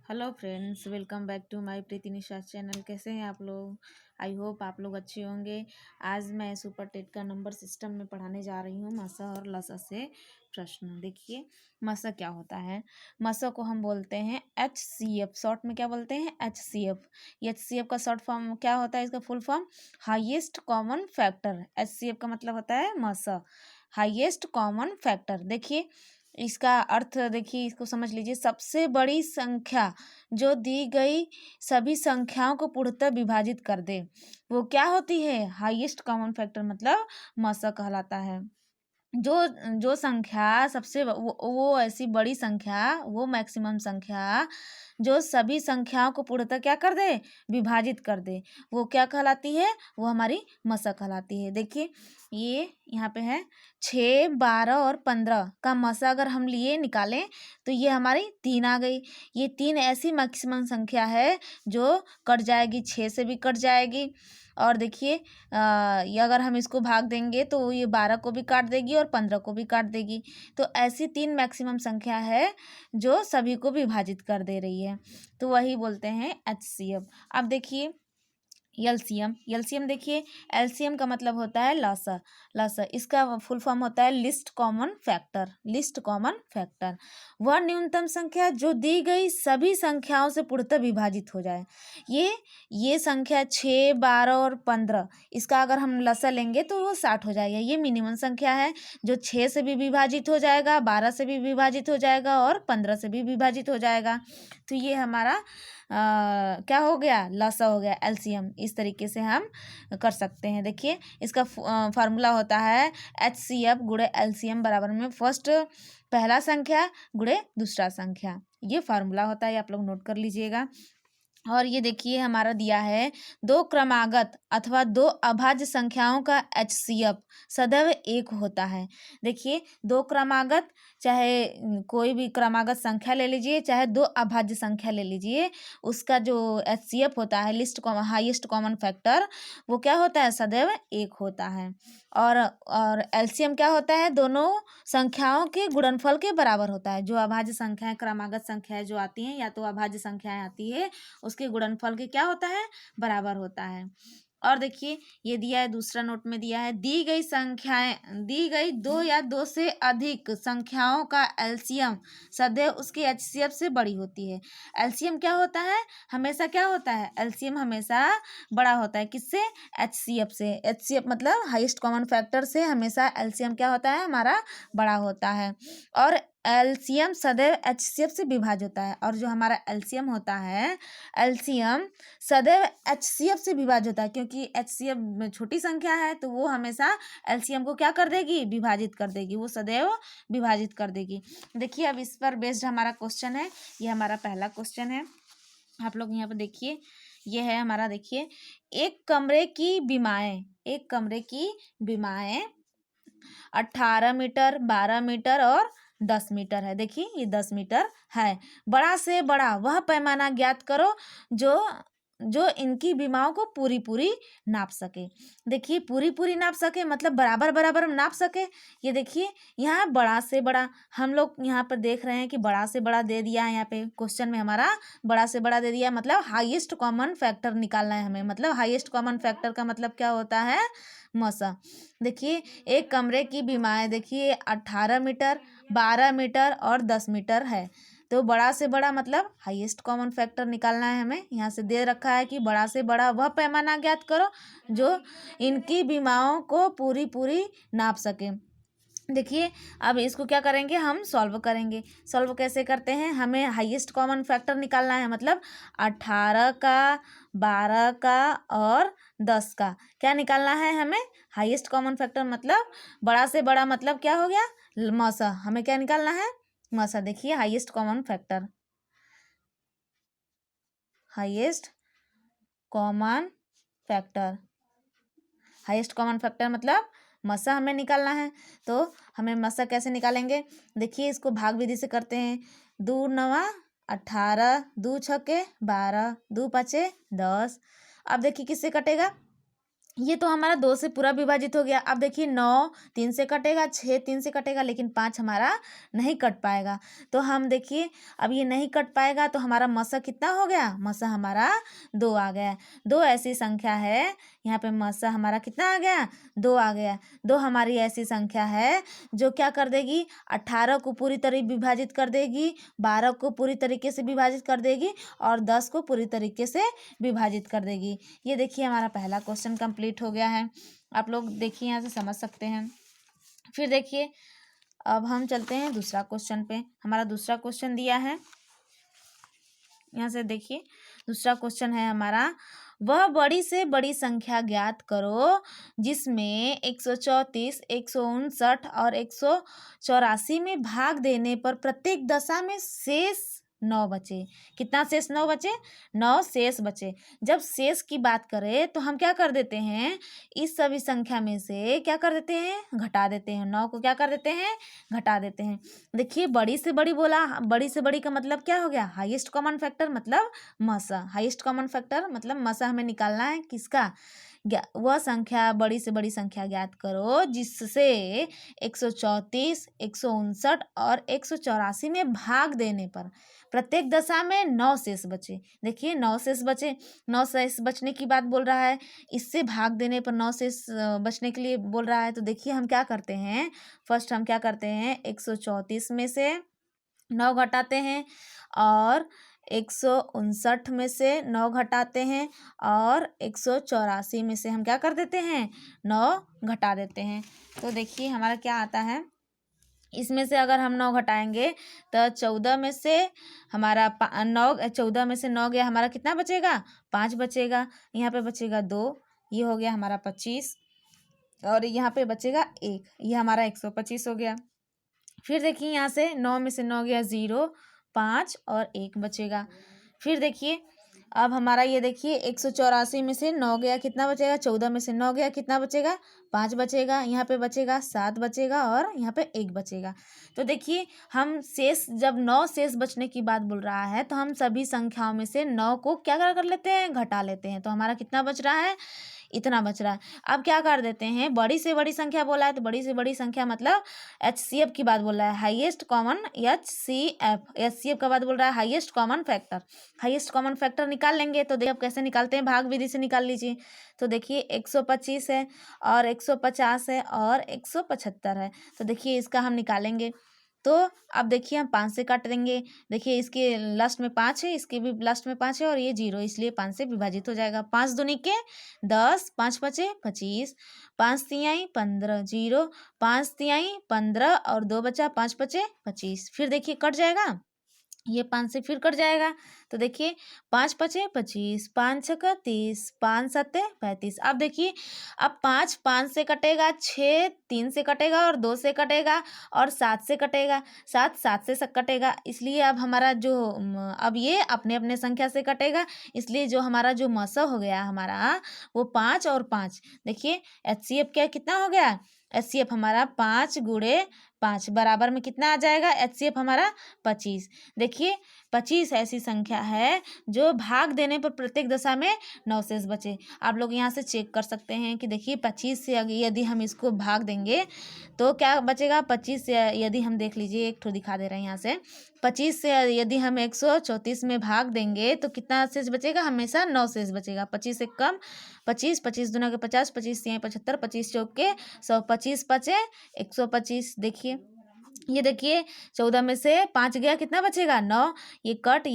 Hello friends, welcome back to my Preeti Nisha channel. कैसे हैं आप लोग? आई होप आप लोग अच्छे होंगे। आज मैं सुपर टेट का नंबर सिस्टम में पढ़ाने जा रही हूँ मसा और लसा से प्रश्न। देखिए, मसा क्या होता है। मसा को हम बोलते हैं HCF, शॉर्ट में क्या बोलते हैं? HCF। HCF का शॉर्ट फॉर्म क्या होता है? इसका full form highest common factor. HCF का मतलब होता है मसा, हाईएस्ट कॉमन फैक्टर। देखिए इसका अर्थ, देखिए इसको समझ लीजिए। सबसे बड़ी संख्या जो दी गई सभी संख्याओं को पूर्णतः विभाजित कर दे, वो क्या होती है? हाईएस्ट कॉमन फैक्टर, मतलब मसा कहलाता है। जो जो संख्या सबसे वो ऐसी बड़ी संख्या, वो मैक्सिमम संख्या जो सभी संख्याओं को पूर्णतः क्या कर दे? विभाजित कर दे, वो क्या कहलाती है? वो हमारी मसा कहलाती है। देखिए ये यहाँ पे है 6, 12 और 15 का मसा अगर हम लिए निकालें तो ये हमारी 3 आ गई। ये 3 ऐसी मैक्सिमम संख्या है जो कट जाएगी, 6 से भी कट जाएगी। और देखिए ये अगर हम इसको भाग देंगे तो ये 12 को भी काट देगी और 15 को भी काट देगी। तो ऐसी 3 मैक्सिमम संख्या है जो सभी को विभाजित कर दे रही है, तो वही बोलते हैं HCF। अब देखिए एलसीएम। एलसीएम देखिए, एलसीएम का मतलब होता है लसा। लसा इसका फुल फॉर्म होता है list common factor. List common factor वह न्यूनतम संख्या जो दी गई सभी संख्याओं से पूर्णतः विभाजित हो जाए। ये संख्या 6, 12 और 15, इसका अगर हम लसा लेंगे तो वो 60 हो जाएगा। ये मिनिमम संख्या है जो 6 से भी विभाजित हो जाएगा, 12 से भी विभाजित हो जाएगा और 15 से भी विभाजित हो जाएगा। तो ये हमारा क्या हो गया? लसा हो गया, एलसीएम। इस तरीके से हम कर सकते हैं। देखिए इसका फार्मूला होता है HCF गुणे एलसीएम बराबर में फर्स्ट पहला संख्या गुणे दूसरा संख्या। ये फार्मूला होता है, आप लोग नोट कर लीजिएगा। और ये देखिए हमारा दिया है दो क्रमागत अथवा दो अभाज्य संख्याओं का HCF सदैव एक होता है। देखिए दो क्रमागत, चाहे कोई भी क्रमागत संख्या ले लीजिए, चाहे दो अभाज्य संख्या ले लीजिए, उसका जो HCF होता है, लिस्ट हाईएस्ट कॉमन फैक्टर, वो क्या होता है? सदैव एक होता है। और एलसीएम क्या होता है? दोनों संख्याओं के गुणनफल के बराबर होता है। जो अभाज्य संख्याएं, क्रमागत संख्याएं जो आती हैं, या तो अभाज्य संख्याएं आती है, उसके गुणनफल के क्या होता है? बराबर होता है। और देखिए ये दिया है, दूसरा नोट में दिया है, दी गई संख्याएं, दी गई दो या दो से अधिक संख्याओं का एलसीएम सदैव उसके HCF से बड़ी होती है। एलसीएम क्या होता है? हमेशा क्या होता है? एलसीएम हमेशा बड़ा होता है। किससे? HCF से। HCF मतलब हाईएस्ट कॉमन फैक्टर से हमेशा एलसीएम क्या होता है? हमारा बड़ा होता है। और एलसीएम सदैव HCF से विभाज्य होता है। और जो हमारा एलसीएम होता है, एलसीएम सदैव HCF से विभाज्य होता है, क्योंकि HCF छोटी संख्या है तो वो हमेशा एलसीएम को क्या कर देगी? विभाजित कर देगी, वो सदैव विभाजित कर देगी। देखिए अब इस पर बेस्ड हमारा क्वेश्चन है। ये हमारा पहला क्वेश्चन है, आप लोग यहाँ पर देखिए। ये है हमारा, देखिए एक कमरे की बीमाएं, एक कमरे की बीमाएं 18 मीटर, 12 मीटर और 10 मीटर है। देखिए ये 10 मीटर है। बड़ा से बड़ा वह पैमाना ज्ञात करो जो जो इनकी बीमाओं को पूरी पूरी नाप सके। देखिए पूरी पूरी नाप सके मतलब बराबर बराबर नाप सके। ये देखिए यहाँ बड़ा से बड़ा, हम लोग यहाँ पर देख रहे हैं कि बड़ा से बड़ा दे दिया है। यहाँ पे क्वेश्चन में हमारा बड़ा से बड़ा दे दिया, मतलब हाईएस्ट कॉमन फैक्टर निकालना है हमें। मतलब हाईएस्ट कॉमन फैक्टर का मतलब क्या होता है? मसा। देखिए एक कमरे की बीमाएं, देखिए 18 मीटर, 12 मीटर और 10 मीटर है। तो बड़ा से बड़ा मतलब हाईएस्ट कॉमन फैक्टर निकालना है हमें। यहाँ से दे रखा है कि बड़ा से बड़ा वह पैमाना ज्ञात करो जो इनकी बीमाओं को पूरी पूरी नाप सके। देखिए अब इसको क्या करेंगे? हम सॉल्व करेंगे। सॉल्व कैसे करते हैं? हमें हाईएस्ट कॉमन फैक्टर निकालना है, मतलब 18 का, 12 का और 10 का क्या निकालना है हमें? हाईएस्ट कॉमन फैक्टर मतलब बड़ा से बड़ा, मतलब क्या हो गया? मसा। हमें क्या निकालना है? मसा। देखिए highest common factor, highest common factor, highest common factor मतलब मसा हमें निकालना है। तो हमें मसा कैसे निकालेंगे? देखिए इसको भाग विधि से करते हैं। 2 नवा 18, 2 छके 12, 2 पाँचे 10। अब देखिए किससे कटेगा? ये तो हमारा 2 से पूरा विभाजित हो गया। अब देखिए 9 3 से कटेगा, 6 3 से कटेगा, लेकिन 5 हमारा नहीं कट पाएगा। तो हम देखिए अब ये नहीं कट पाएगा तो हमारा मसा कितना हो गया? मसा हमारा 2 आ गया। 2 ऐसी संख्या है, यहाँ पे मसा हमारा कितना आ गया? 2 आ गया। 2 हमारी ऐसी संख्या है जो क्या कर देगी? 18 को पूरी तरह विभाजित कर देगी, 12 को पूरी तरीके से विभाजित कर देगी और 10 को पूरी तरीके से विभाजित कर देगी। ये देखिए हमारा पहला क्वेश्चन कंप्लीट हो गया है। आप लोग देखिए यहाँ से समझ सकते हैं। फिर देखिए अब हम चलते हैं दूसरा क्वेश्चन पे। हमारा दूसरा क्वेश्चन दिया है, यहाँ से देखिए दूसरा क्वेश्चन है हमारा, वह बड़ी से बड़ी संख्या ज्ञात करो जिसमें 134 159 और 184 में भाग देने पर प्रत्येक दशा में शेष 9 बचे। कितना शेष 9 बचे? 9 शेष बचे। जब शेष की बात करें तो हम क्या कर देते हैं, इस सभी संख्या में से क्या कर देते हैं? घटा देते हैं। 9 को क्या कर देते हैं? घटा देते हैं। देखिए बड़ी से बड़ी बोला, बड़ी से बड़ी का मतलब क्या हो गया? हाईएस्ट कॉमन फैक्टर मतलब मसा। हाईएस्ट कॉमन फैक्टर मतलब मसा हमें निकालना है किसका? वह संख्या, बड़ी से बड़ी संख्या ज्ञात करो जिससे 134 159 और 184 में भाग देने पर प्रत्येक दशा में 9 शेष बचे। देखिए 9 शेष बचे। 9 शेष बचने की बात बोल रहा है, इससे भाग देने पर 9 शेष बचने के लिए बोल रहा है। तो देखिए हम क्या करते हैं, फर्स्ट हम क्या करते हैं, 134 में से 9 घटाते हैं और 159 में से 9 घटाते हैं और 184 में से हम क्या कर देते हैं? 9 घटा देते हैं। तो देखिए हमारा क्या आता है, इसमें से अगर हम 9 घटाएंगे तो 14 में से हमारा 14 में से 9 गया, हमारा कितना बचेगा? 5 बचेगा। यहाँ पे बचेगा 2, ये हो गया हमारा 25 और यहाँ पे बचेगा 1, ये हमारा 125 हो गया। फिर देखिए यहाँ से 9 में से 9 गया 0, 5 और 1 बचेगा। फिर देखिए अब हमारा ये देखिए 184 में से 9 गया, कितना बचेगा? 14 में से 9 गया, कितना बचेगा? 5 बचेगा। यहाँ पे बचेगा 7 बचेगा और यहाँ पे 1 बचेगा। तो देखिए हम शेष, जब 9 शेष बचने की बात बोल रहा है तो हम सभी संख्याओं में से 9 को क्या कर लेते हैं? घटा लेते हैं। तो हमारा कितना बच रहा है? इतना बच रहा है। अब क्या कर देते हैं, बड़ी से बड़ी संख्या बोला है तो बड़ी से बड़ी संख्या मतलब HCF की बात बोल रहा है, हाईएस्ट कॉमन HCF। HCF का बात बोल रहा है highest common factor. Highest common factor निकाल लेंगे तो देखिए अब कैसे निकालते हैं, भाग विधि से निकाल लीजिए। तो देखिए 125 है और 150 है और 175 है। तो देखिए इसका हम निकालेंगे। तो अब देखिए हम 5 से काट देंगे। देखिए इसके लास्ट में 5 है, इसके भी लास्ट में 5 है और ये 0, इसलिए 5 से विभाजित हो जाएगा। 5 दूनी के 10, 5 पचे 25, 5 तिहाई 15, 0, 5 तिहाई 15 और 2 बचा, 5 पचे 25। फिर देखिए कट जाएगा, ये 5 से फिर कट जाएगा। तो देखिए 5 पचे 25, 5 छक्का 30, 5 सत्ते 35। अब देखिए अब 5 से कटेगा, 6 3 से कटेगा और 2 से कटेगा और 7 से कटेगा, 7 से कटेगा। इसलिए अब हमारा जो अब ये अपने अपने संख्या से कटेगा, इसलिए जो हमारा जो मसा हो गया हमारा वो 5 और 5। देखिए HCF क्या कितना हो गया? HCF हमारा 5 गुणे 5 बराबर में कितना आ जाएगा? HCF हमारा 25। देखिए 25 ऐसी संख्या है जो भाग देने पर प्रत्येक दशा में 9 शेष बचे। आप लोग यहाँ से चेक कर सकते हैं कि देखिए 25 से यदि हम इसको भाग देंगे तो क्या बचेगा? 25 से यदि हम देख लीजिए, एक ठो दिखा दे रहे हैं यहाँ से, 25 से यदि हम 134 में भाग देंगे तो कितना शेष बचेगा? हमेशा 9 शेष बचेगा। 25 से कम 25, 25 दूना के 50, 25 तिहाई 75, 25 चौक के 100, 25 पचे 125। देखिए ये देखिए 14 में से 5 गया, कितना बचेगा? 9। ये कट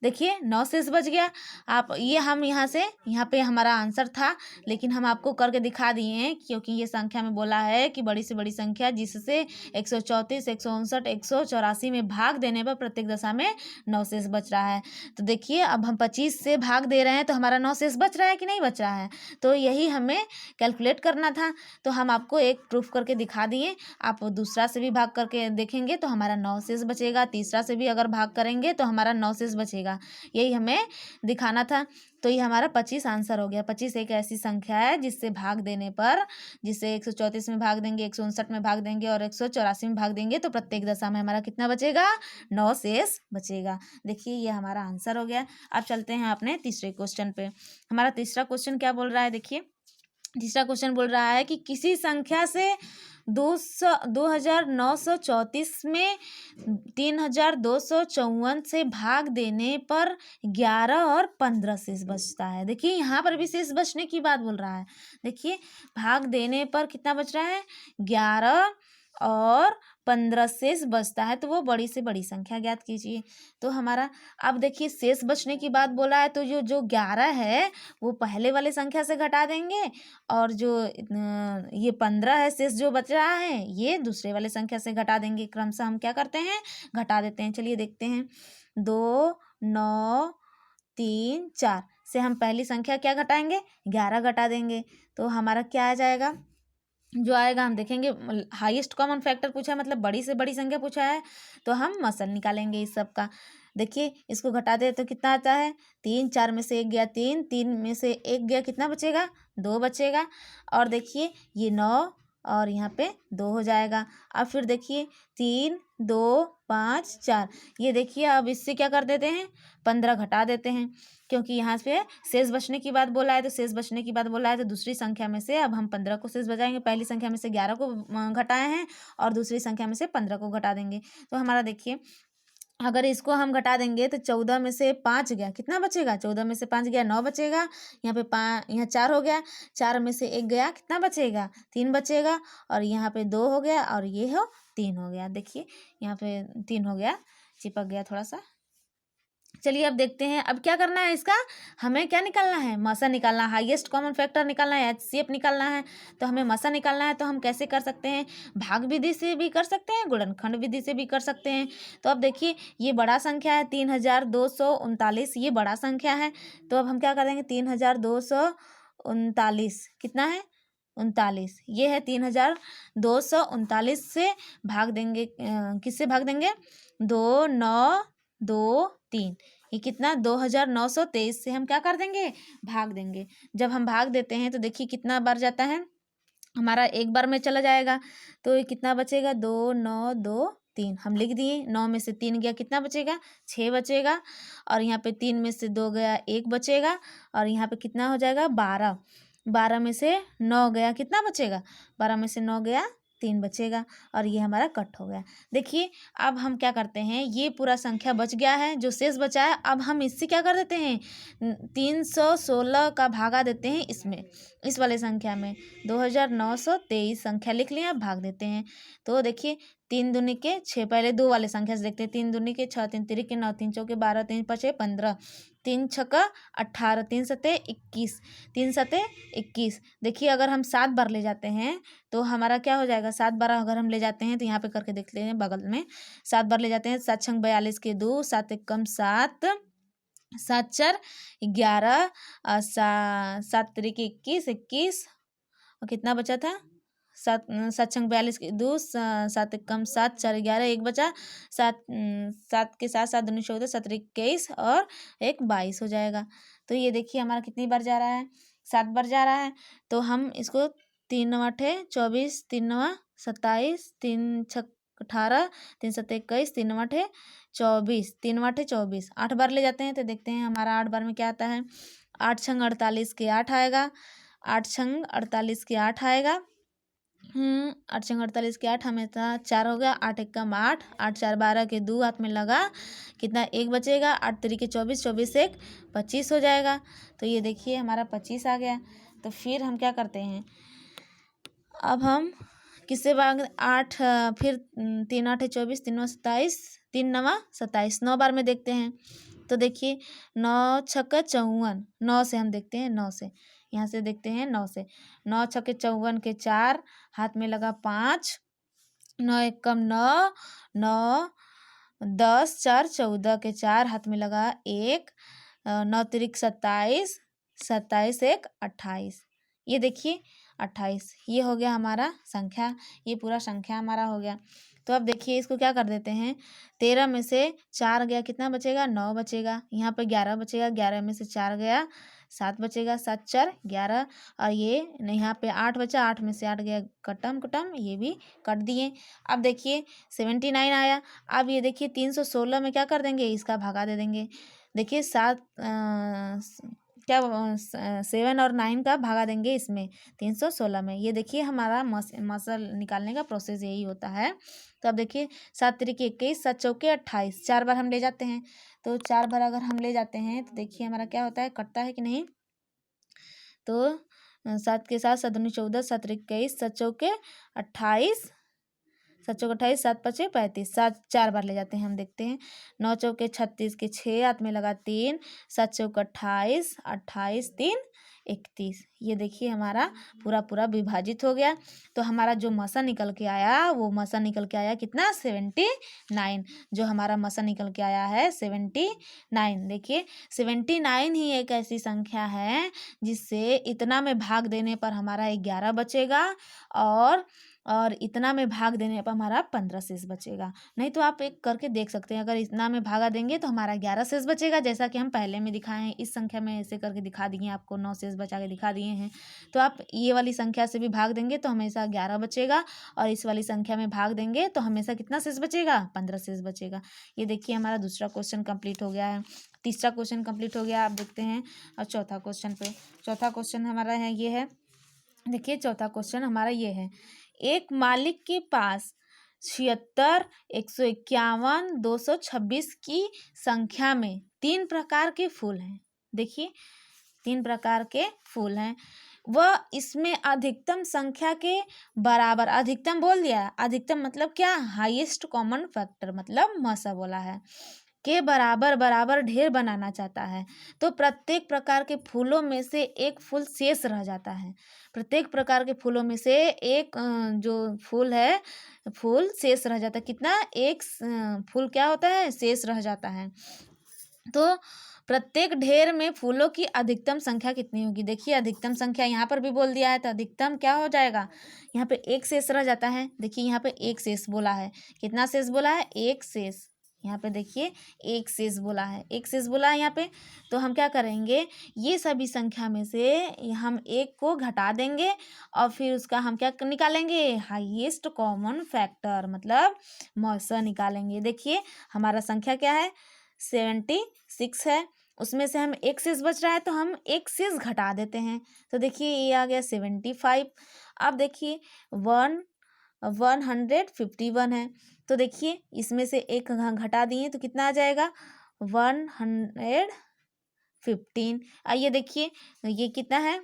देखिए 9 शेष बच गया। आप ये हम यहाँ से, यहाँ पे हमारा आंसर था लेकिन हम आपको करके दिखा दिए हैं क्योंकि ये संख्या में बोला है कि बड़ी से बड़ी संख्या जिससे 134 159 184 में भाग देने पर प्रत्येक दशा में 9 शेष बच रहा है। तो देखिए अब हम 25 से भाग दे रहे हैं तो हमारा 9 शेष बच रहा है कि नहीं बच रहा है? तो यही हमें कैलकुलेट करना था। तो हम आपको एक प्रूफ करके दिखा दिए। आप दूसरा से भी भाग करके देखेंगे तो हमारा 9 शेष बचेगा, तीसरा से भी अगर भाग करेंगे तो हमारा 9 शेष बचेगा। यही हमें दिखाना था। तो ये हमारा 25 आंसर हो गया। 25 एक ऐसी संख्या है जिससे भाग देने पर, जिसे 134 में भाग देंगे, 159 में भाग देंगे और 184 में भाग देंगे तो प्रत्येक दशा में हमारा कितना बचेगा? 9 शेष बचेगा। देखिए ये हमारा आंसर हो गया। अब चलते हैं अपने तीसरे क्वेश्चन पे। हमारा तीसरा क्वेश्चन क्या बोल रहा है, देखिए तीसरा क्वेश्चन बोल रहा है कि किसी संख्या से 2934 में 3254 से भाग देने पर 11 और 15 शेष बचता है। देखिए यहाँ पर भी शेष बचने की बात बोल रहा है। देखिए भाग देने पर कितना बच रहा है, 11 और 15 शेष बचता है, तो वो बड़ी से बड़ी संख्या ज्ञात कीजिए। तो हमारा अब देखिए शेष बचने की बात बोला है, तो जो जो 11 है वो पहले वाले संख्या से घटा देंगे, और जो ये 15 है शेष जो बच रहा है ये दूसरे वाले संख्या से घटा देंगे। क्रमशः हम क्या करते हैं, घटा देते हैं। चलिए देखते हैं, 2 9 3 4 से हम पहली संख्या क्या घटाएंगे, 11 घटा देंगे। तो हमारा क्या आ जाएगा, जो आएगा हम देखेंगे। हाईएस्ट कॉमन फैक्टर पूछा है, मतलब बड़ी से बड़ी संख्या पूछा है, तो हम मसल निकालेंगे इस सब का। देखिए इसको घटा दे तो कितना आता है, 3, 4 में से 1 गया 3, 3 में से 1 गया, कितना बचेगा, 2 बचेगा। और देखिए ये 9 और यहाँ पे 2 हो जाएगा। अब फिर देखिए 3 2 5 4, ये देखिए अब इससे क्या कर देते हैं, 15 घटा देते हैं, क्योंकि यहाँ पे शेष बचने की बात बोला है। तो शेष बचने की बात बोला है तो दूसरी संख्या में से अब हम 15 को शेष बचाएंगे। पहली संख्या में से 11 को घटाए हैं और दूसरी संख्या में से 15 को घटा देंगे। तो हमारा देखिए अगर इसको हम घटा देंगे तो 14 में से 5 गया, कितना बचेगा, 14 में से 5 गया 9 बचेगा। यहाँ पे 5, यहाँ 4 हो गया, 4 में से 1 गया, कितना बचेगा, 3 बचेगा। और यहाँ पे 2 हो गया और ये हो 3 हो गया। देखिए यहाँ पे 3 हो गया, चिपक गया थोड़ा सा। चलिए अब देखते हैं, अब क्या करना है इसका, हमें क्या निकालना है, मसा निकालना है, हाईएस्ट कॉमन फैक्टर निकालना है, एचसीएफ निकालना है। तो हमें मसा निकालना है, तो हम कैसे कर सकते हैं, भाग विधि से भी कर सकते हैं, गुणनखंड विधि से भी कर सकते हैं। तो अब देखिए ये बड़ा संख्या है 3239, ये बड़ा संख्या है। तो अब हम क्या करेंगे, 3239 कितना है, 39, ये है 3239 से भाग देंगे, किससे भाग देंगे, 2 9 2 3, ये कितना 2923 से हम क्या कर देंगे, भाग देंगे। जब हम भाग देते हैं तो देखिए कितना बार जाता है, हमारा एक बार में चला जाएगा। तो ये कितना बचेगा, 2 9 2 3 हम लिख दिए। 9 में से 3 गया, कितना बचेगा, 6 बचेगा। और यहाँ पे 3 में से 2 गया, 1 बचेगा। और यहाँ पे कितना हो जाएगा, 12, 12 में से 9 गया, कितना बचेगा, 12 में से 9 गया, 3 बचेगा। और ये हमारा कट हो गया। देखिए अब हम क्या करते हैं, ये पूरा संख्या बच गया है, जो शेष बचा है अब हम इससे क्या कर देते हैं, 316 का भागा देते हैं इसमें, इस वाले संख्या में 2923 संख्या लिख लिया, भाग देते हैं। तो देखिए 3 दूनी के 6, पहले दो वाले संख्या से देखते हैं। 3 दूनी के 6, 3 तिरी के 9, 3 चौके 12, 3 पचे 15, 3 छक्का 18, 3 सते 21, 3 सते 21। देखिए अगर हम 7 बार ले जाते हैं तो हमारा क्या हो जाएगा, 7 बार अगर हम ले जाते हैं तो यहाँ पे करके देख लेते हैं बगल में। 7 बार ले जाते हैं, 7 छंग 42 के 2, 7 एक कम 7, 7 4 11, 7 तरीके 21, 21 और कितना बचा था, 7 7 छंग 42 के 2, 7 एक कम 7, 4 11, एक बचा। 7 7 के साथ 7 दूनी 14, 7 21 और एक 22 हो जाएगा। तो ये देखिए हमारा कितनी बार जा रहा है, 7 बार जा रहा है। तो हम इसको 3 9 8 24, 3 9 27, 3 6 18, 3 7 21, 3 9 8 24, 3 9 8 24, 8 बार ले जाते हैं तो देखते हैं हमारा 8 बार में क्या आता है। 8 छंग 48 के 8 आएगा, 8 छंग 48 के 8 आएगा। 8 छंग 48 के 8 हमेशा 4 हो गया, 8 एक कम 8, 8 4 12 के 2 हाथ में लगा, कितना एक बचेगा, 8 तरीके 24, 24 एक 25 हो जाएगा। तो ये देखिए हमारा 25 आ गया। तो फिर हम क्या करते हैं, अब हम किससे भाग, 8 फिर 3 8 24, 3 9 27, 3 9 27, 9 बार में देखते हैं। तो देखिए 9 छक्का 54, 9 से हम देखते हैं, 9 से यहाँ से देखते हैं, 9 से 9 छक्के 54 के 4 हाथ में लगा 5, 9 एक कम 9, 9 10 4 14 के 4 हाथ में लगा 1, 9 तिरिक 27, 27 एक 28, ये देखिए 28, ये हो गया हमारा संख्या, ये पूरा संख्या हमारा हो गया। तो अब देखिए इसको क्या कर देते हैं, 13 में से 4 गया, कितना बचेगा, 9 बचेगा। यहाँ पे 11 बचेगा, 11 में से 4 गया, 7 बचेगा, 7 4 11। और ये यहाँ पे 8 बचा, 8 में से 8 गया, कटम कटम, ये भी कट दिए। अब देखिए 79 आया। अब ये देखिए 316 में क्या कर देंगे, इसका भागा दे देंगे। देखिए क्या 7 और 9 का भागा देंगे इसमें 316 में। ये देखिए हमारा मसल निकालने का प्रोसेस यही होता है। तो अब देखिए 7 तिरिक 21, 7 चौके 28, 4 बार हम ले जाते हैं। तो 4 बार अगर हम ले जाते हैं तो देखिए हमारा क्या होता है, कटता है कि नहीं। तो 7 के साथ 7 दूनी 14, 7 तिरिक 21, 7 चौके 28, 7 चौके 28, 7 पचे 35, 7 4 बार ले जाते हैं हम, देखते हैं। 9 चौके 36 के 6, हाथ में लगा 3, 7 चौके 28, 28 3 31। ये देखिए हमारा पूरा पूरा विभाजित हो गया। तो हमारा जो मसा निकल के आया, वो मसा निकल के आया कितना, 79। जो हमारा मसा निकल के आया है 79। देखिए 79 ही एक ऐसी संख्या है जिससे इतना में भाग देने पर हमारा 11 बचेगा, और इतना में भाग देने पर हमारा 15 शेष बचेगा। नहीं तो आप एक करके देख सकते हैं, अगर इतना में भागा देंगे तो हमारा 11 शेष बचेगा, जैसा कि हम पहले में दिखाए हैं। इस संख्या में ऐसे करके दिखा दिए, आपको 9 शेष बचा के दिखा दिए हैं। तो आप ये वाली संख्या से भी भाग देंगे तो हमेशा 11 बचेगा, और इस वाली संख्या में भाग देंगे तो हमेशा कितना शेष बचेगा, 15 शेष बचेगा। ये देखिए हमारा दूसरा क्वेश्चन कंप्लीट हो गया है। तीसरा क्वेश्चन कंप्लीट हो गया, आप देखते हैं। और चौथा क्वेश्चन पे, चौथा क्वेश्चन हमारा है ये है। देखिए चौथा क्वेश्चन हमारा ये है, एक मालिक के पास 76, 151, 226 की संख्या में 3 प्रकार के फूल हैं। देखिए 3 प्रकार के फूल हैं, वह इसमें अधिकतम संख्या के बराबर, अधिकतम बोल दिया, अधिकतम मतलब क्या, हाईएस्ट कॉमन फैक्टर मतलब मसा बोला है, के बराबर बराबर ढेर बनाना चाहता है। तो प्रत्येक प्रकार के फूलों में से एक फूल शेष रह जाता है। प्रत्येक प्रकार के फूलों में से एक जो फूल है, फूल शेष रह जाता है। कितना, एक फूल क्या होता है, शेष रह जाता है। तो प्रत्येक ढेर में फूलों की अधिकतम संख्या कितनी होगी। देखिए अधिकतम संख्या यहाँ पर भी बोल दिया है, तो अधिकतम क्या हो जाएगा, यहाँ पे एक शेष रह जाता है। देखिए यहाँ पे एक शेष बोला है, कितना शेष बोला है, एक शेष। यहाँ पे देखिए एक शेष बोला है, एक शेष बोला है यहाँ पे। तो हम क्या करेंगे, ये सभी संख्या में से हम एक को घटा देंगे, और फिर उसका हम क्या निकालेंगे, हाईएस्ट कॉमन फैक्टर मतलब मौसा निकालेंगे। देखिए हमारा संख्या क्या है, 76 है, उसमें से हम एक शेष बच रहा है तो हम एक शेष घटा देते हैं। तो देखिए ये आ गया 75। अब देखिए 151 है, तो देखिए इसमें से एक घटा दिए तो कितना आ जाएगा, 115। आइए देखिए ये कितना है,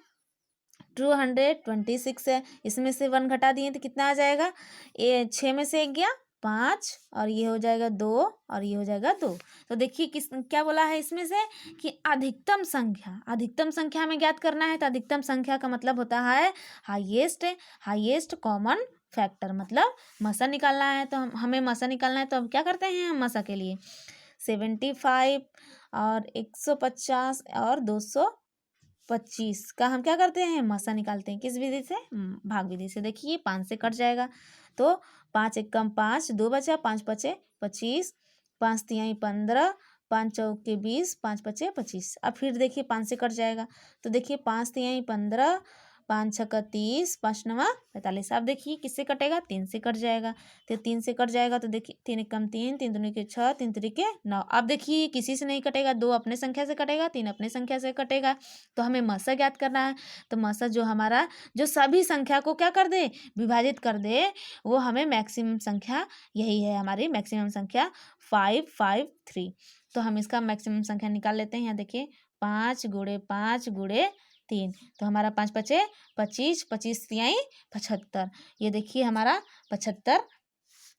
226 है, इसमें से 1 घटा दिए तो कितना आ जाएगा, ये 6 में से 1 गया 5, और ये हो जाएगा 2, और ये हो जाएगा 2। तो देखिए किस क्या बोला है इसमें से कि अधिकतम संख्या, अधिकतम संख्या हमें ज्ञात करना है। तो अधिकतम संख्या का मतलब होता है हाईएस्ट कॉमन फैक्टर, मतलब मसा निकालना है। तो हमें मसा निकालना है, तो हम क्या करते हैं, हम मसा के लिए 75 और 150 और 225 का हम क्या करते हैं, मसा निकालते हैं। किस विधि से, भाग विधि से। देखिए 5 से कट जाएगा, तो 5 एक कम 5, 2 बचा, 5 पचे 25, 5 तिहाई 15, 5 चौके 20, 5 पचे 25। अब फिर देखिए 5 से कट जाएगा, तो देखिए 5 तिहाई 15, 5 छक्का 30, 5 नवा 45। अब देखिए किससे कटेगा, 3 से कट जाएगा। तो 3 से कट जाएगा, तो देखिए 3 एक कम 3, 3 दूनी के 6, 3 तिरिके 9। अब देखिए किसी से नहीं कटेगा, 2 अपने संख्या से कटेगा, 3 अपने संख्या से कटेगा। तो हमें मसा ज्ञात करना है। तो मसा जो हमारा, जो सभी संख्या को क्या कर दे, विभाजित कर दे, वो हमें मैक्सिमम संख्या, यही है हमारी मैक्सिमम संख्या 553। तो हम इसका मैक्सिमम संख्या निकाल लेते हैं। यहाँ देखिए 5 गुणे 5 गुणे 3, तो हमारा 5 पचे 25, 25 तिहाई 75। ये देखिए हमारा 75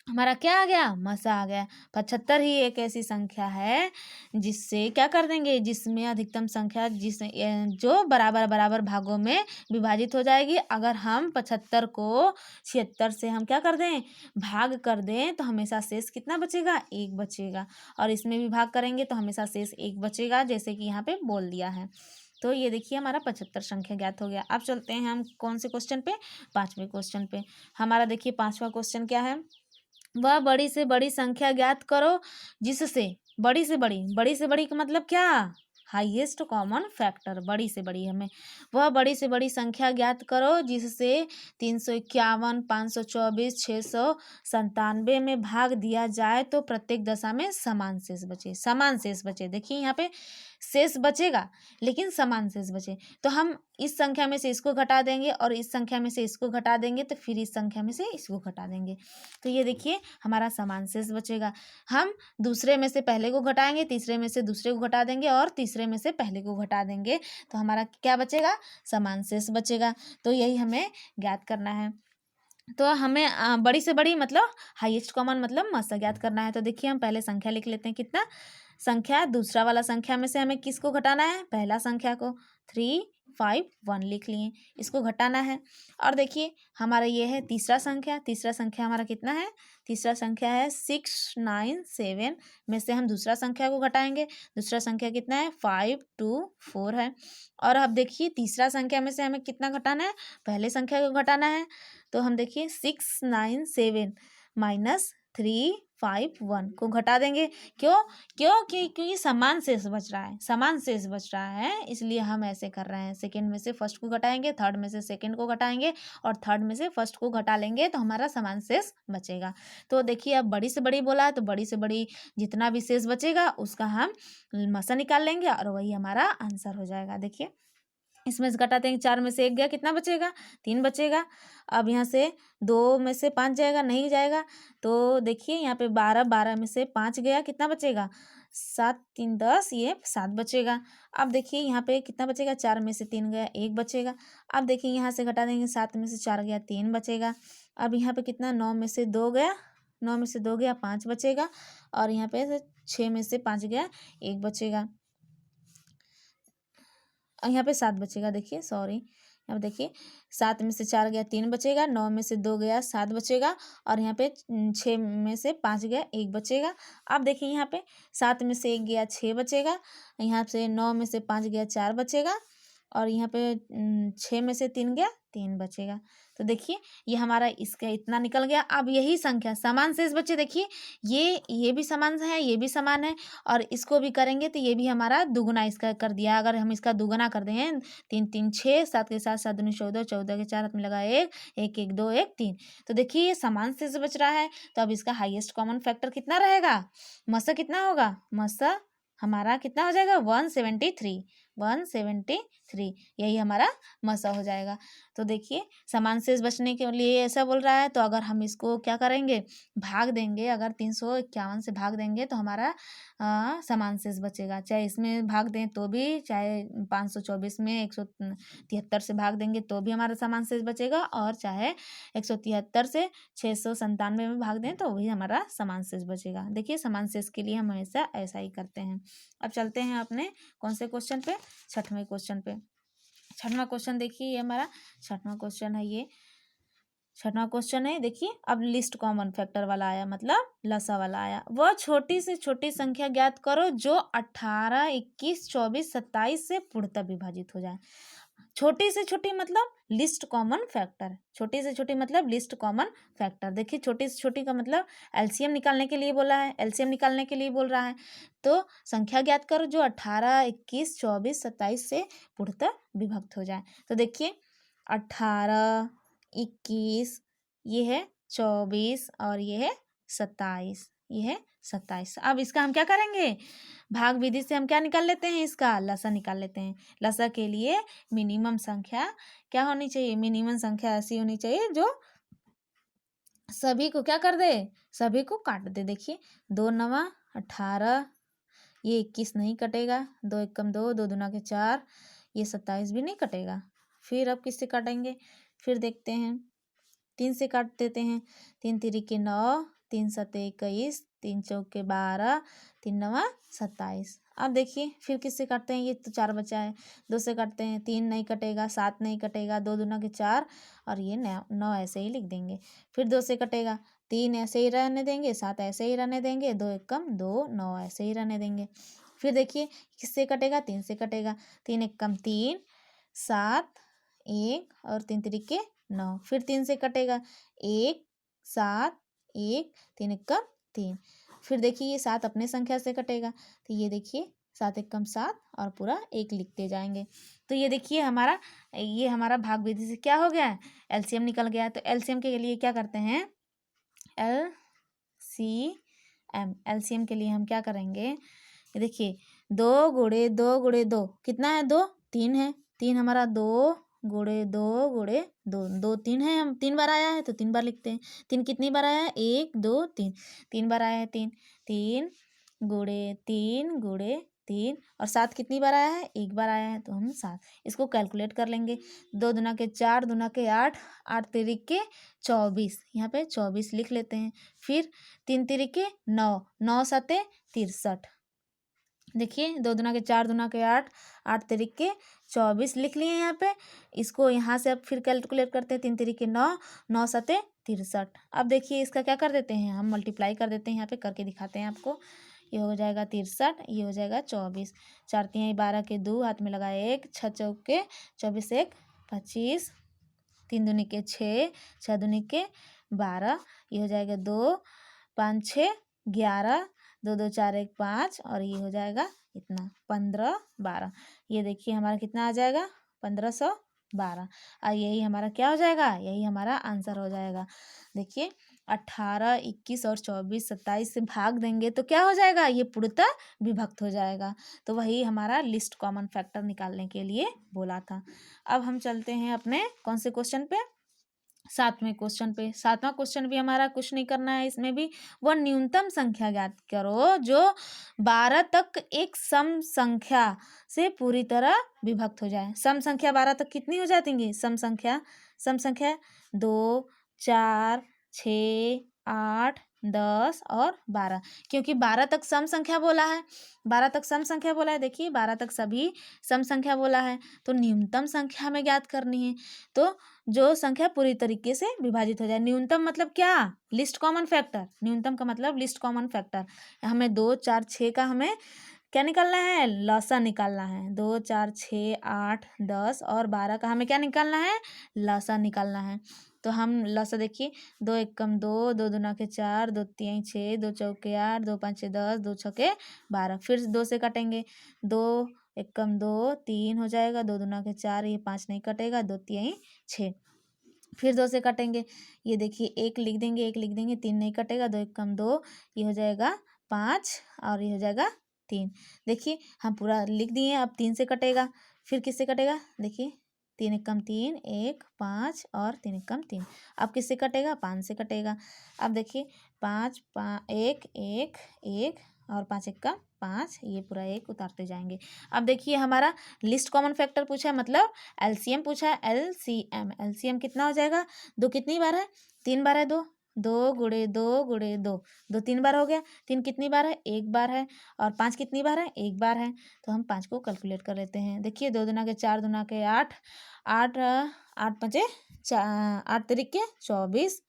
हमारा क्या आ गया, मसा आ गया। 75 ही एक ऐसी संख्या है जिससे क्या कर देंगे, जिसमें अधिकतम संख्या जो बराबर बराबर भागों में विभाजित हो जाएगी। अगर हम 75 को 76 से हम क्या कर दें, भाग कर दें, तो हमेशा शेष कितना बचेगा, 1 बचेगा। और इसमें भी भाग करेंगे तो हमेशा शेष 1 बचेगा, जैसे कि यहाँ पे बोल दिया है। तो ये देखिए हमारा 75 संख्या ज्ञात हो गया। अब चलते हैं हम कौन से क्वेश्चन पे, 5वें क्वेश्चन पे। हमारा देखिए 5वां क्वेश्चन क्या है, वह बड़ी से बड़ी संख्या ज्ञात करो जिससे, बड़ी से बड़ी का मतलब क्या, हाईएस्ट कॉमन फैक्टर, बड़ी से बड़ी हमें वह बड़ी से बड़ी संख्या ज्ञात करो जिससे 351, 524, 697 में भाग दिया जाए तो प्रत्येक दशा में समान शेष बचे। समान शेष बचे, देखिए यहाँ पे शेष बचेगा लेकिन समान शेष बचे, तो हम इस संख्या में से इसको घटा देंगे और इस संख्या में से इसको घटा देंगे तो फिर इस संख्या में से इसको घटा देंगे, तो ये देखिए हमारा समान शेष बचेगा। हम दूसरे में से पहले को घटाएंगे, तीसरे में से दूसरे को घटा देंगे और तीसरे में से पहले को घटा देंगे, तो हमारा क्या बचेगा? समान शेष बचेगा। तो यही हमें ज्ञात करना है। तो हमें बड़ी से बड़ी मतलब हाईएस्ट कॉमन मतलब मसा ज्ञात करना है। तो देखिए हम पहले संख्या लिख लेते हैं, कितना संख्या, दूसरा वाला संख्या में से हमें किसको घटाना है? पहला संख्या को। 3, 5, 1 लिख लिए, इसको घटाना है। और देखिए हमारा ये है तीसरा संख्या, तीसरा संख्या हमारा कितना है? तीसरा संख्या है 6, 9, 7 में से हम दूसरा संख्या को घटाएंगे। दूसरा संख्या कितना है? 5, 2, 4 है। और अब देखिए तीसरा संख्या में से हमें कितना घटाना है? पहले संख्या को घटाना है। तो हम देखिए 6, 9, 7 माइनस 3, 5, 1 को घटा देंगे। क्यों? क्योंकि समान शेष बच रहा है, समान शेष बच रहा है, इसलिए हम ऐसे कर रहे हैं। सेकंड में से फर्स्ट को घटाएंगे, थर्ड में से सेकंड को घटाएंगे और थर्ड में से फर्स्ट को घटा लेंगे तो हमारा समान शेष बचेगा। तो देखिए अब बड़ी से बड़ी बोला है तो बड़ी से बड़ी जितना भी शेष बचेगा उसका हम मसा निकाल लेंगे और वही हमारा आंसर हो जाएगा। देखिए इसमें से घटाते हैं, 4 में से 1 गया, कितना बचेगा? 3 बचेगा। अब यहाँ से 2 में से 5 जाएगा, नहीं जाएगा, तो देखिए यहाँ पे 12, 12 में से 5 गया, कितना बचेगा? 7, 3, 10, ये 7 बचेगा। अब देखिए यहाँ पे कितना बचेगा? 4 में से 3 गया, 1 बचेगा। अब देखिए यहाँ से घटा देंगे, 7 में से 4 गया, 3 बचेगा। अब यहाँ पे कितना? 9 में से 2 गया, 9 में से 2 गया, 5 बचेगा। और यहाँ पे 6 में से 5 गया, 1 बचेगा। यहाँ पे 7 बचेगा, देखिए सॉरी, अब देखिए 7 में से 4 गया, 3 बचेगा, 9 में से 2 गया, 7 बचेगा और यहाँ पे 6 में से 5 गया, 1 बचेगा। अब देखिए यहाँ पे 7 में से 1 गया, 6 बचेगा, यहाँ से 9 में से 5 गया, 4 बचेगा और यहाँ पे 6 में से 3 गया, 3 बचेगा। तो देखिए ये हमारा इसका इतना निकल गया। अब यही संख्या समान शेष बचे, देखिए ये भी समान है, ये भी समान है और इसको भी करेंगे तो ये भी हमारा दुगुना इसका कर दिया। अगर हम इसका दुगुना कर दें, 3, 3, 6, 7 के साथ 7 दूनी 14, 14 के 4 हाथ में लगा 1, 1, 1, 2, 1, 3, तो देखिए ये समान शेष बच रहा है। तो अब इसका हाईएस्ट कॉमन फैक्टर कितना रहेगा? मसा कितना होगा? मसा हमारा कितना हो जाएगा? 173, 173, यही हमारा मसा हो जाएगा। तो देखिए समान शेष बचने के लिए ऐसा बोल रहा है, तो अगर हम इसको क्या करेंगे? भाग देंगे, अगर 351 से भाग देंगे तो हमारा समान शेष बचेगा। चाहे इसमें भाग दें तो भी, चाहे 524 में 173 से भाग देंगे तो भी हमारा समान शेष बचेगा और चाहे 173 से 697 में भाग दें तो वही हमारा समान शेष बचेगा। देखिए समान शेष के लिए हम हमेशा ऐसा ही करते हैं। अब चलते हैं अपने कौन से क्वेश्चन पे? 6वें क्वेश्चन पे। 6वां क्वेश्चन देखिए, ये हमारा 6वां क्वेश्चन है। ये 6वां क्वेश्चन है, देखिए अब लिस्ट कॉमन फैक्टर वाला आया, मतलब लसा वाला आया। वह छोटी से छोटी संख्या ज्ञात करो जो 18, 21, 24, 27 से पूर्णतः विभाजित हो जाए। छोटी से छोटी मतलब लिस्ट कॉमन फैक्टर, छोटी से छोटी मतलब लिस्ट कॉमन फैक्टर। देखिए छोटी से छोटी का मतलब एलसीएम निकालने के लिए बोला है, एलसीएम निकालने के लिए बोल रहा है। तो संख्या ज्ञात करो जो 18, 21, 24, 27 से पूर्णतः विभक्त हो जाए। तो देखिए 18, 21, ये है 24 और ये है 27, ये है 27। अब इसका हम क्या करेंगे? भाग विधि से हम क्या निकाल लेते हैं? इसका लसा निकाल लेते हैं। लसा के लिए मिनिमम संख्या क्या होनी चाहिए? मिनिमम संख्या ऐसी होनी चाहिए जो सभी को क्या कर दे? सभी को काट दे। देखिए 2 9 18, ये 21 नहीं कटेगा, 2 1 2, 2 दूना के 4, ये 27 भी नहीं कटेगा। फिर अब किससे काटेंगे? फिर देखते हैं, 3 से काट देते हैं। 3 3 के 9, 3 7 21, 3 4 के 12, 3 9 27। अब देखिए फिर किससे काटते हैं? ये तो 4 बचा है, 2 से काटते हैं, 3 नहीं कटेगा, 7 नहीं कटेगा, 2 दूना के 4 और ये 9 ऐसे ही लिख देंगे। फिर 2 से कटेगा, 3 ऐसे ही रहने देंगे, 7 ऐसे ही रहने देंगे, 2 1 2, 9 ऐसे ही रहने देंगे। फिर देखिए किससे कटेगा? 3 से कटेगा, 3 1 3, 7, 1 और 3 3 के 9। फिर 3 से कटेगा, 1 7 1, 3 1 3। फिर देखिए ये 7 अपने संख्या से कटेगा, तो ये देखिए 7 एकम 7 और पूरा 1 लिखते जाएंगे। तो ये देखिए ये हमारा भाग विधि से क्या हो गया है, एलसीएम निकल गया। तो एलसीएम के लिए क्या करते हैं, एलसीएम के लिए हम क्या करेंगे, ये देखिए 2 × 2 × 2 कितना है, 2 3 है, 3 हमारा 2 × 2 × 2 2 3 है, हम 3 बार आया है तो 3 बार लिखते हैं। 3 कितनी बार आया है, 1 2 3, 3 बार आया है 3, 3 × 3 × 3 और 7 कितनी बार आया है, 1 बार आया है तो हम 7 इसको कैलकुलेट कर लेंगे। 2 दूना के 4, दूना के 8, 8 तिरिक के 24, यहाँ पे 24 लिख लेते हैं। फिर 3 तिरिक के 9, 9 7 63। देखिए 2 दूना के 4, दूना के 8, 8 तिरिक के 24 लिख लिए यहाँ पे। इसको यहाँ से अब फिर कैलकुलेट करते हैं, 3 तिरिक के 9, 9 7 63। अब देखिए इसका क्या कर देते हैं, हम मल्टीप्लाई कर देते हैं, यहाँ पे करके दिखाते हैं आपको। ये हो जाएगा 63, ये हो जाएगा 24, 4 तिहाई 12 के 2, हाथ में लगाए 1, 6 चौके 24, 1 25, 3 दूनी के 6, 6 दूनी के 12, ये हो जाएगा 2 5 6 11, 2 2 4 1 5 और ये हो जाएगा इतना 15 12। ये देखिए हमारा कितना आ जाएगा, 1512। और यही हमारा क्या हो जाएगा, यही हमारा आंसर हो जाएगा। देखिए 18 21 और 24 27 से भाग देंगे तो क्या हो जाएगा, ये पूर्णतः विभक्त हो जाएगा। तो वही हमारा लिस्ट कॉमन फैक्टर निकालने के लिए बोला था। अब हम चलते हैं अपने कौन से क्वेश्चन पे, 7वें क्वेश्चन पे। 7वां क्वेश्चन भी हमारा कुछ नहीं करना है, इसमें भी वह न्यूनतम संख्या ज्ञात करो जो 12 तक एक सम संख्या से पूरी तरह विभक्त हो जाए। सम संख्या 12 तक कितनी हो जाती, सम संख्या 2 4 6 8 10 और 12, क्योंकि 12 तक सम संख्या बोला है, 12 तक सम संख्या बोला है। देखिए 12 तक सभी सम संख्या बोला है, तो न्यूनतम संख्या हमें ज्ञात करनी है। तो जो संख्या पूरी तरीके से विभाजित हो जाए, न्यूनतम मतलब क्या, लिस्ट कॉमन फैक्टर। न्यूनतम का मतलब लिस्ट कॉमन फैक्टर। हमें 2 4 6 का हमें क्या निकालना है, लसा निकालना है। 2 4 6 8 10 और 12 का हमें क्या निकालना है, लसा निकालना है। तो हम लसा देखिए, 2 एकम 2, 2 दूना के 4, 2 तिहाई 6, 2 चौके 8, 2 5 10, 2 छके 12। फिर 2 से काटेंगे, 2 एकम 2 3 हो जाएगा, 2 दूना के 4, ये 5 नहीं कटेगा, 2 तिहाई 6। फिर 2 से काटेंगे, ये देखिए 1 लिख देंगे, 1 लिख देंगे, 3 नहीं कटेगा, 2 एकम 2, ये हो जाएगा 5 और ये हो जाएगा 3। देखिए हम पूरा लिख दिए, अब 3 से कटेगा, फिर किससे कटेगा, देखिए 3 एकम 3, 1 5 और 3 एकम 3। अब किससे कटेगा, 5 से कटेगा। अब देखिए 5 1 1 1 और 5 एकम 5, ये पूरा 1 उतारते जाएंगे। अब देखिए हमारा लिस्ट कॉमन फैक्टर पूछा है, मतलब एलसीएम पूछा है। एलसीएम कितना हो जाएगा, 2 कितनी बार है, 3 बार है, 2 2 × 2 × 2, 2 3 बार हो गया। 3 कितनी बार है, 1 बार है। और 5 कितनी बार है, 1 बार है। तो हम 5 को कैलकुलेट कर लेते हैं। देखिए 2 दूना के 4, दूना के 8, 8 8 5 8 तिरिक के 24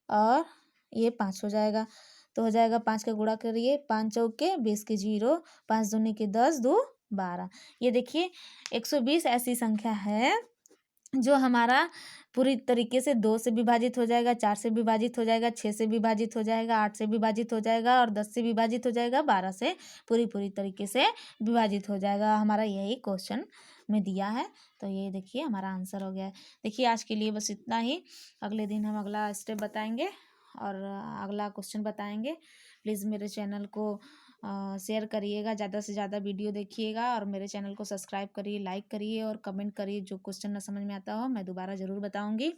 और ये 5 हो जाएगा। तो हो जाएगा 5 का गुणा करिए, 5 चौके 20 के 0, 5 दूनी के 10, 2 12। ये देखिए 120 ऐसी संख्या है जो हमारा पूरी तरीके से 2 से विभाजित हो जाएगा, 4 से विभाजित हो जाएगा, 6 से विभाजित हो जाएगा, 8 से विभाजित हो जाएगा और 10 से विभाजित हो जाएगा, 12 से पूरी तरीके से विभाजित हो जाएगा। हमारा यही क्वेश्चन में दिया है। तो ये देखिए हमारा आंसर हो गया है। देखिए आज के लिए बस इतना ही। अगले दिन हम अगला स्टेप बताएंगे और अगला क्वेश्चन बताएंगे। प्लीज़ मेरे चैनल को शेयर करिएगा, ज़्यादा से ज़्यादा वीडियो देखिएगा और मेरे चैनल को सब्सक्राइब करिए, लाइक करिए और कमेंट करिए। जो क्वेश्चन ना समझ में आता हो मैं दोबारा ज़रूर बताऊंगी।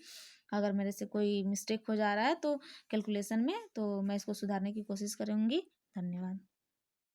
अगर मेरे से कोई मिस्टेक हो जा रहा है तो कैलकुलेशन में, तो मैं इसको सुधारने की कोशिश करूंगी। धन्यवाद।